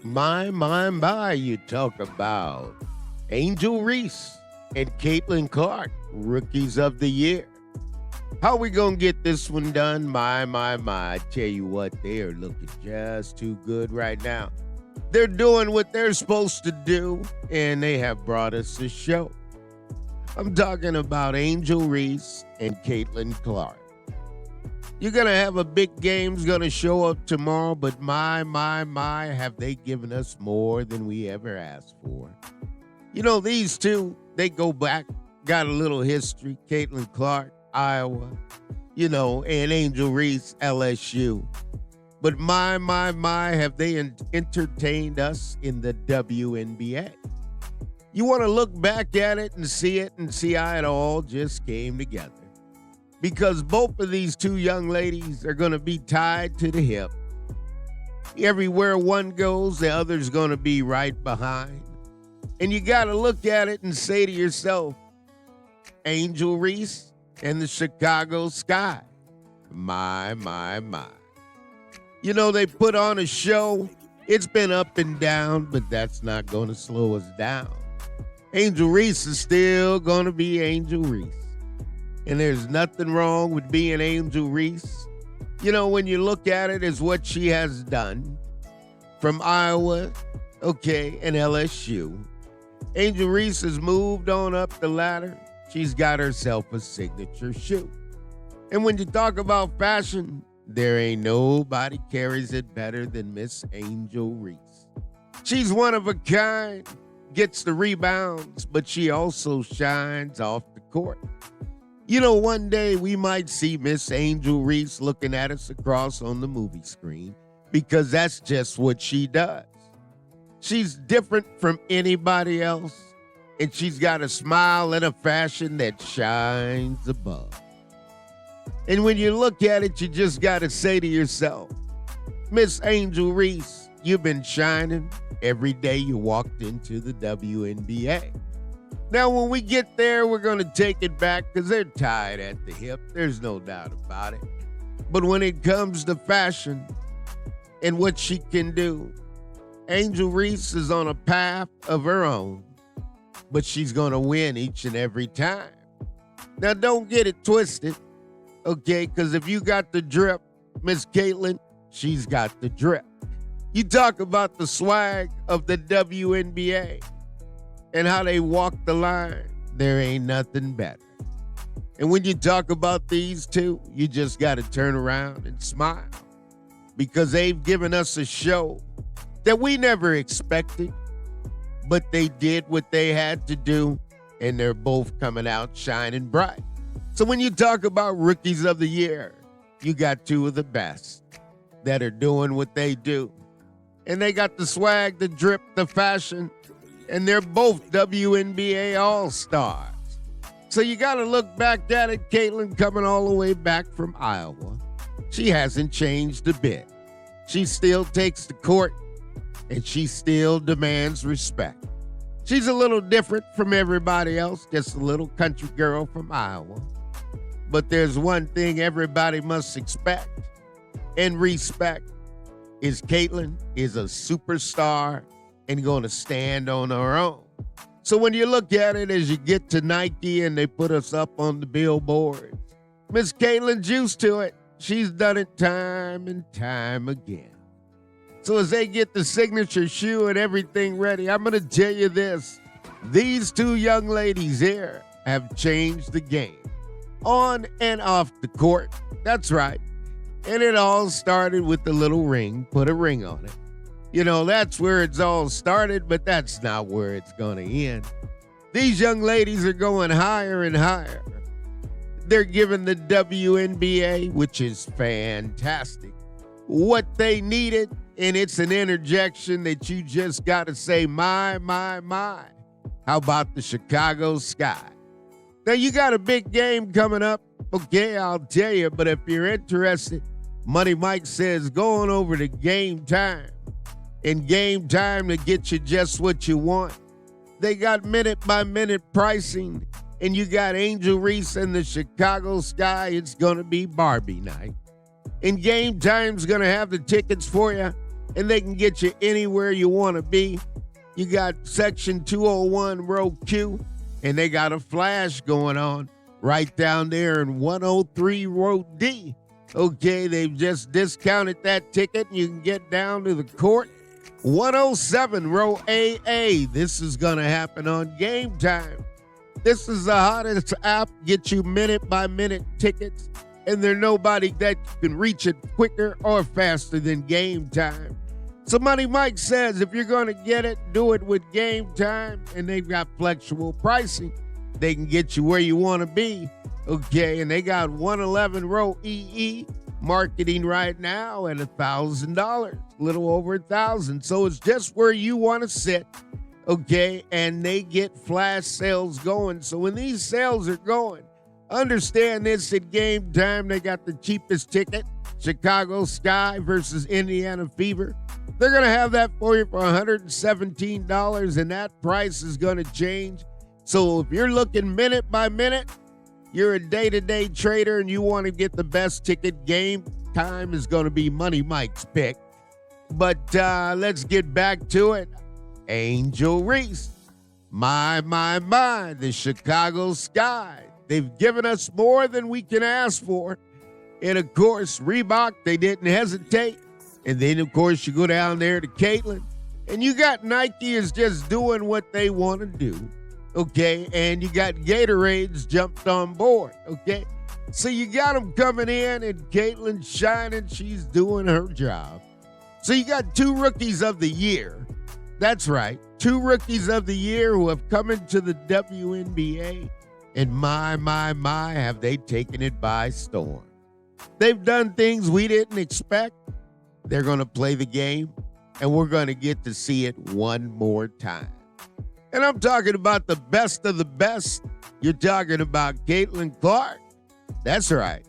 My, you talk about Angel Reese and Caitlin Clark, rookies of the year. How we gonna get this one done? My. I tell you what, they are looking just too good right now. They're doing what they're supposed to do, and they have brought us a show. I'm talking about Angel Reese and Caitlin Clark. You're going to have a big game's going to show up tomorrow, but my, have they given us more than we ever asked for. You know, these two, they go back, got a little history. Caitlin Clark, Iowa, and Angel Reese, LSU. But my, have they entertained us in the WNBA? You want to look back at it and see how it all just came together. Because both of these two young ladies are going to be tied to the hip. Everywhere one goes, the other's going to be right behind. And you got to look at it and say to yourself, Angel Reese and the Chicago Sky. My. They put on a show. It's been up and down, but that's not going to slow us down. Angel Reese is still going to be Angel Reese. And there's nothing wrong with being Angel Reese. When you look at it as what she has done from Iowa, and LSU. Angel Reese has moved on up the ladder. She's got herself a signature shoe. And when you talk about fashion, there ain't nobody carries it better than Miss Angel Reese. She's one of a kind, gets the rebounds, but she also shines off the court. One day we might see Miss Angel Reese looking at us across on the movie screen because that's just what she does. She's different from anybody else, and she's got a smile and a fashion that shines above. And when you look at it, you just got to say to yourself, Miss Angel Reese, you've been shining every day you walked into the WNBA. Now, when we get there, we're going to take it back because they're tied at the hip. There's no doubt about it. But when it comes to fashion and what she can do, Angel Reese is on a path of her own, but she's going to win each and every time. Now, don't get it twisted, because if you got the drip, Miss Caitlin, she's got the drip. You talk about the swag of the WNBA. And how they walk the line, there ain't nothing better. And when you talk about these two, you just got to turn around and smile because they've given us a show that we never expected, but they did what they had to do, and they're both coming out shining bright. So when you talk about rookies of the year, you got two of the best that are doing what they do. And they got the swag, the drip, the fashion, and they're both WNBA All-Stars. So you got to look back at it. Caitlin coming all the way back from Iowa. She hasn't changed a bit. She still takes the court, and she still demands respect. She's a little different from everybody else, just a little country girl from Iowa. But there's one thing everybody must expect and respect is Caitlin is a superstar and going to stand on her own. So when you look at it as you get to Nike and they put us up on the billboards, Miss Caitlin's used to it. She's done it time and time again. So as they get the signature shoe and everything ready, I'm going to tell you this. These two young ladies here have changed the game. On and off the court. That's right. And it all started with the little ring. Put a ring on it. That's where it's all started, but that's not where it's going to end. These young ladies are going higher and higher. They're giving the WNBA, which is fantastic, what they needed, and it's an interjection that you just got to say, my. How about the Chicago Sky? Now, you got a big game coming up. Okay, I'll tell you, but if you're interested, Money Mike says go on over to Game Time. And Game Time to get you just what you want. They got minute-by-minute pricing, and you got Angel Reese and the Chicago Sky. It's going to be Barbie night. And Game Time's going to have the tickets for you, and they can get you anywhere you want to be. You got section 201 row Q, and they got a flash going on right down there in 103 row D. Okay, they've just discounted that ticket, and you can get down to the court. 107 row AA. This is going to happen on Game Time. This is the hottest app. Get you minute-by-minute tickets, and there's nobody that can reach it quicker or faster than Game Time. So Money Mike says if you're going to get it, do it with Game Time, and they've got flexible pricing. They can get you where you want to be, okay? And they got 111 row EE marketing right now at $1,000, a little over $1,000. So it's just where you want to sit, okay? And they get flash sales going. So when these sales are going, understand this: at Game Time, they got the cheapest ticket, Chicago Sky versus Indiana Fever. They're going to have that for you for $117, and that price is going to change. So if you're looking minute by minute, you're a day-to-day trader and you want to get the best ticket, Game Time is going to be Money Mike's pick. But let's get back to it. Angel Reese, my, the Chicago Sky. They've given us more than we can ask for. And, of course, Reebok, they didn't hesitate. And then, of course, you go down there to Caitlin. And you got Nike is just doing what they want to do. Okay, and you got Gatorades jumped on board, okay? So you got them coming in, and Caitlin's shining. She's doing her job. So you got 2 rookies of the year. That's right, 2 rookies of the year who have come into the WNBA, and my, have they taken it by storm. They've done things we didn't expect. They're going to play the game, and we're going to get to see it one more time. And I'm talking about the best of the best. You're talking about Caitlin Clark. That's right.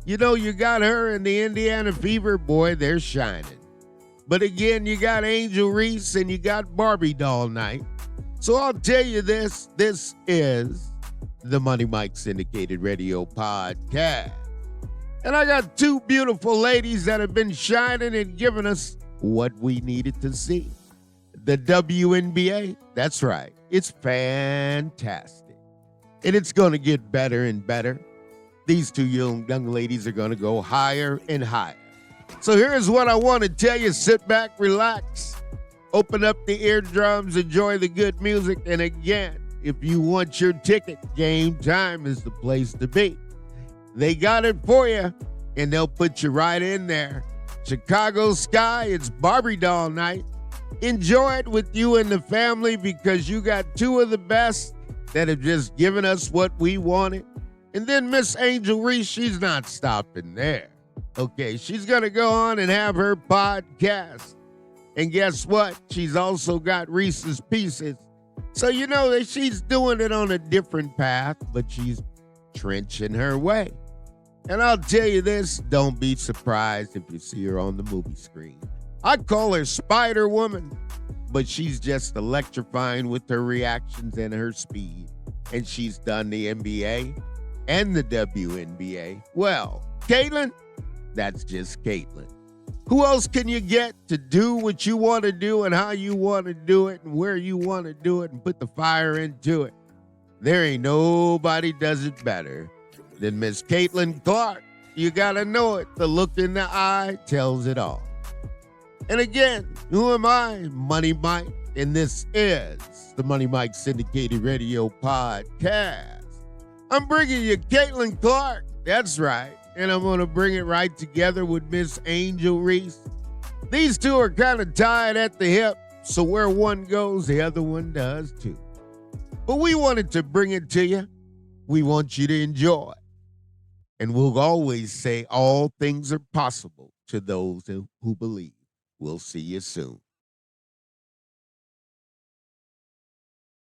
You know, you got her and the Indiana Fever, boy, they're shining. But again, you got Angel Reese and you got Barbie Doll Night. So I'll tell you this is the Money Mike Syndicated Radio Podcast. And I got 2 beautiful ladies that have been shining and giving us what we needed to see. The WNBA, that's right. It's fantastic. And it's going to get better and better. These 2 young ladies are going to go higher and higher. So here's what I want to tell you. Sit back, relax, open up the eardrums, enjoy the good music. And again, if you want your ticket, Game Time is the place to be. They got it for you, and they'll put you right in there. Chicago Sky, it's Barbie Doll Night. Enjoy it with you and the family because you got 2 of the best that have just given us what we wanted. And then Miss Angel Reese, she's not stopping there. Okay, she's going to go on and have her podcast. And guess what? She's also got Reese's Pieces. So you know that she's doing it on a different path, but she's trenching her way. And I'll tell you this, don't be surprised if you see her on the movie screen. I call her Spider-Woman, but she's just electrifying with her reactions and her speed. And she's done the NBA and the WNBA. Well, Caitlin, that's just Caitlin. Who else can you get to do what you want to do and how you want to do it and where you want to do it and put the fire into it? There ain't nobody does it better than Miss Caitlin Clark. You got to know it. The look in the eye tells it all. And again, who am I? Money Mike. And this is the Money Mike Syndicated Radio Podcast. I'm bringing you Caitlin Clark. That's right. And I'm going to bring it right together with Miss Angel Reese. These 2 are kind of tied at the hip, so where one goes, the other one does too. But we wanted to bring it to you. We want you to enjoy. And we'll always say all things are possible to those who believe. We'll see you soon.